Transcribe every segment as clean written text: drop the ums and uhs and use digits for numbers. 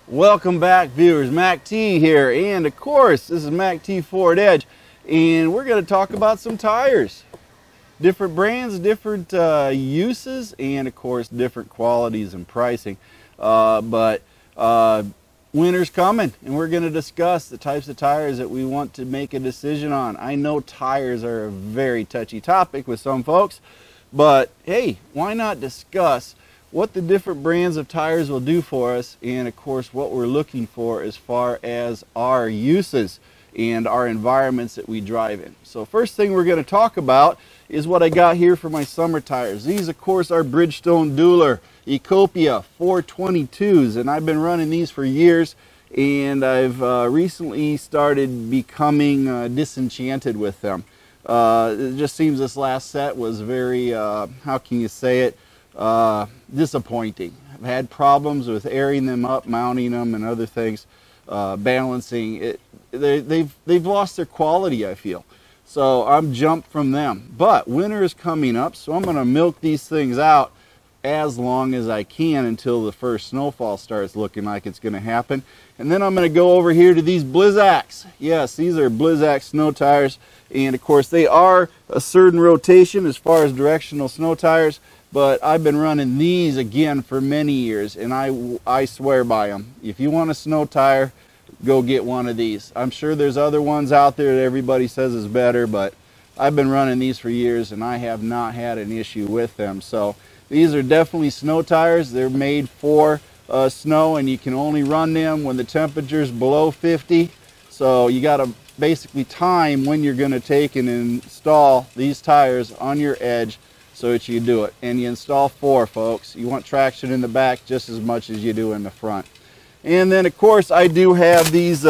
Welcome back, viewers. Mac T here, and of course this is MACTFORDEDGE, and we're going to talk about some tires, different brands, different uses, and of course different qualities and pricing. But winter's coming, and we're going to discuss the types of tires that we want to make a decision on. I know tires are a very touchy topic with some folks, but hey, why not discuss what the different brands of tires will do for us, and of course what we're looking for as far as our uses and our environments that we drive in. So first thing we're going to talk about is what I got here for my summer tires. These of course are Bridgestone Dueler Ecopia 422s, and I've been running these for years, and I've recently started becoming disenchanted with them. It just seems this last set was very, how can you say it, disappointing. I've had problems with airing them up, mounting them, and other things, balancing it. They've lost their quality, I feel. So I'm jumped from them. But winter is coming up, so I'm going to milk these things out as long as I can until the first snowfall starts looking like it's going to happen. And then I'm going to go over here to these Blizzaks. Yes, these are Blizzak snow tires, and of course they are a certain rotation as far as directional snow tires. But I've been running these again for many years, and I swear by them. If you want a snow tire, go get one of these. I'm sure there's other ones out there that everybody says is better, but I've been running these for years and I have not had an issue with them. So these are definitely snow tires. They're made for snow, and you can only run them when the temperature's below 50. So you got to basically time when you're going to take and install these tires on your edge so that you do it. And you install 4, folks. You want traction in the back just as much as you do in the front. And then of course I do have these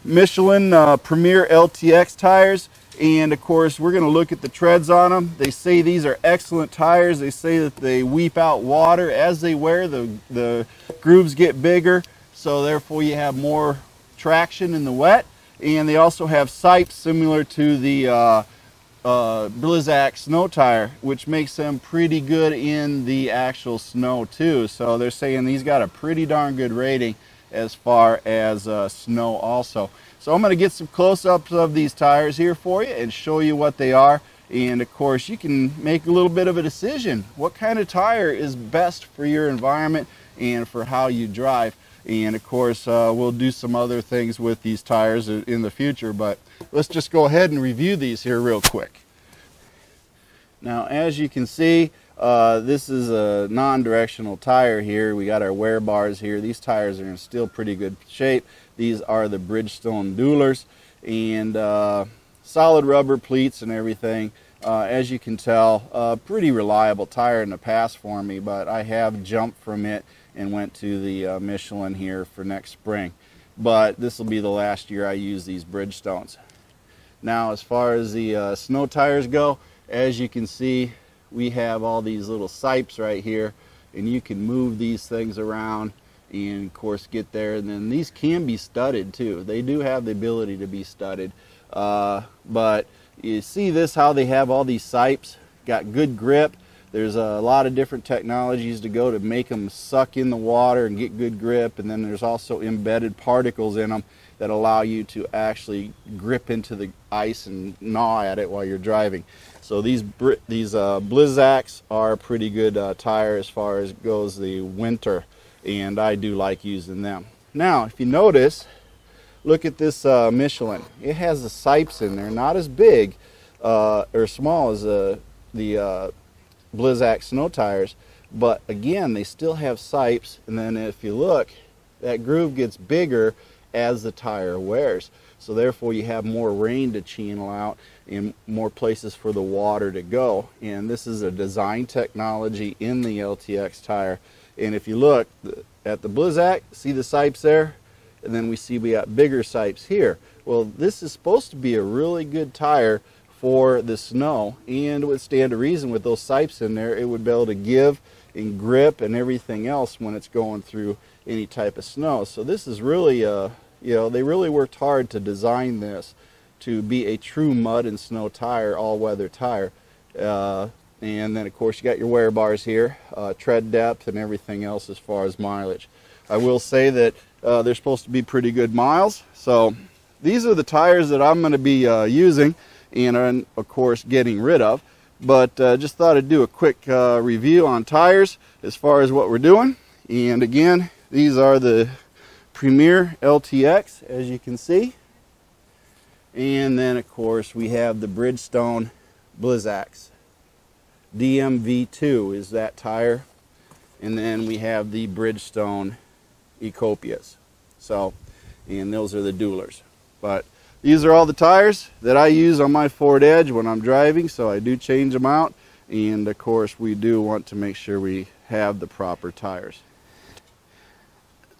Michelin Premier LTX tires, and of course we're going to look at the treads on them. They say these are excellent tires. They say that they weep out water as they wear. The grooves get bigger, so therefore you have more traction in the wet. And they also have sipes similar to the Blizzak snow tire, which makes them pretty good in the actual snow too. So they're saying these got a pretty darn good rating as far as snow also. So I'm going to get some close-ups of these tires here for you and show you what they are. And of course you can make a little bit of a decision. What kind of tire is best for your environment and for how you drive? And of course we'll do some other things with these tires in the future, but let's just go ahead and review these here real quick. Now as you can see, this is a non-directional tire here. We got our wear bars here. These tires are in still pretty good shape. These are the Bridgestone Duelers, and solid rubber pleats and everything. As you can tell, pretty reliable tire in the past for me, but I have jumped from it and went to the Michilen here for next spring. But this will be the last year I use these Bridgestones. Now as far as the snow tires go, as you can see, we have all these little sipes right here, and you can move these things around and of course get there. And then these can be studded too. They do have the ability to be studded, but you see this, how they have all these sipes, got good grip. There's a lot of different technologies to go to make them suck in the water and get good grip, and then there's also embedded particles in them that allow you to actually grip into the ice and gnaw at it while you're driving. So these Blizzaks are a pretty good tire as far as goes the winter, and I do like using them. Now if you notice, look at this Michilen. It has the sipes in there, not as big or small as the Blizzak snow tires, but again they still have sipes, and then if you look, that groove gets bigger as the tire wears, so therefore you have more rain to channel out and more places for the water to go. And this is a design technology in the LTX tire. And if you look at the Blizzak, see the sipes there, and then we got bigger sipes here. Well, this is supposed to be a really good tire for the snow, and it would stand to reason with those sipes in there, it would be able to give and grip and everything else when it's going through any type of snow. So this is really, you know, they really worked hard to design this to be a true mud and snow tire, all-weather tire. And then of course you got your wear bars here, tread depth and everything else as far as mileage. I will say that They're supposed to be pretty good miles. So these are the tires that I'm going to be using and of course getting rid of. But just thought I'd do a quick review on tires as far as what we're doing. And again, these are the Premier LTX, as you can see. And then of course we have the Bridgestone Blizzaks. DMV2 is that tire. And then we have the Bridgestone Ecopias. So, and those are the Duelers. But these are all the tires that I use on my Ford Edge when I'm driving, so I do change them out. And of course we do want to make sure we have the proper tires.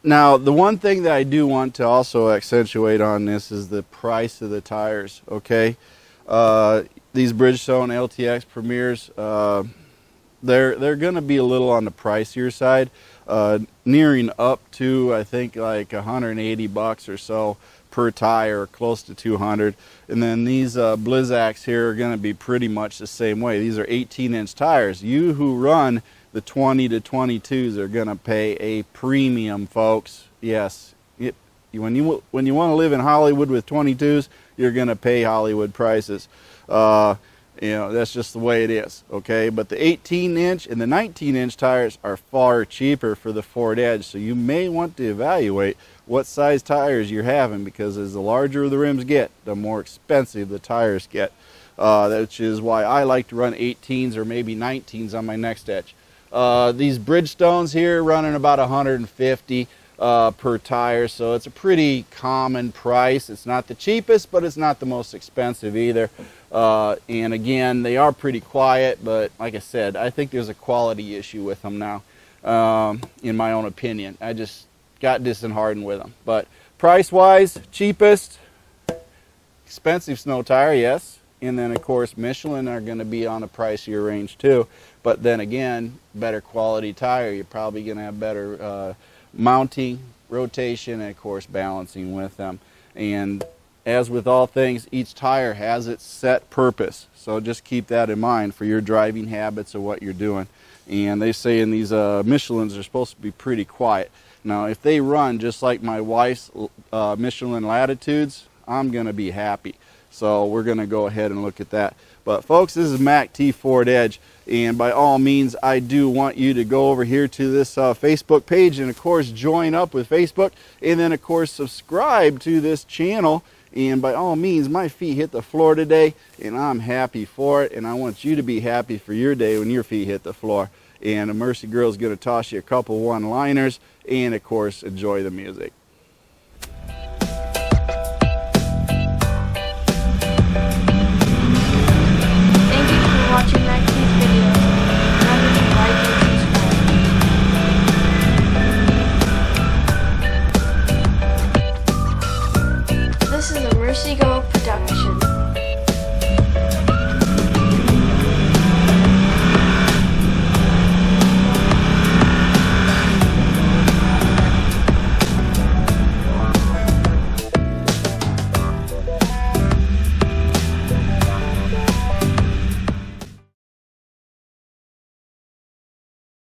Now, the one thing that I do want to also accentuate on this is the price of the tires, okay? These Bridgestone LTX Premiers, they're going to be a little on the pricier side, nearing up to, I think, like 180 bucks or so per tire, close to 200. And then these Blizzaks here are going to be pretty much the same way. These are 18-inch tires. You who run the 20 to 22s are going to pay a premium, folks. Yes, when you want to live in Hollywood with 22s, you're going to pay Hollywood prices. You know, that's just the way it is, okay? But the 18-inch and the 19-inch tires are far cheaper for the Ford Edge, so you may want to evaluate what size tires you're having, because as the larger the rims get, the more expensive the tires get. Which is why I like to run 18s or maybe 19s on my next Edge. These Bridgestones here running about 150 per tire, so it's a pretty common price. It's not the cheapest, but it's not the most expensive either. And again, they are pretty quiet, but like I said, I think there's a quality issue with them now, in my own opinion. I just got disheartened with them. But price-wise, cheapest, expensive snow tire, yes. And then, of course, Michelin are going to be on a pricier range too. But then again, better quality tire. You're probably going to have better mounting, rotation, and of course balancing with them. And as with all things, each tire has its set purpose. So just keep that in mind for your driving habits or what you're doing. And they say in these Michelins are supposed to be pretty quiet. Now, if they run just like my wife's Michelin Latitudes, I'm going to be happy. So we're going to go ahead and look at that. But folks, this is MACTFORDEDGE, and by all means, I do want you to go over here to this Facebook page and of course join up with Facebook, and then of course subscribe to this channel. And by all means, my feet hit the floor today, and I'm happy for it, and I want you to be happy for your day when your feet hit the floor. And the Mercy Girl is going to toss you a couple one-liners, and of course enjoy the music.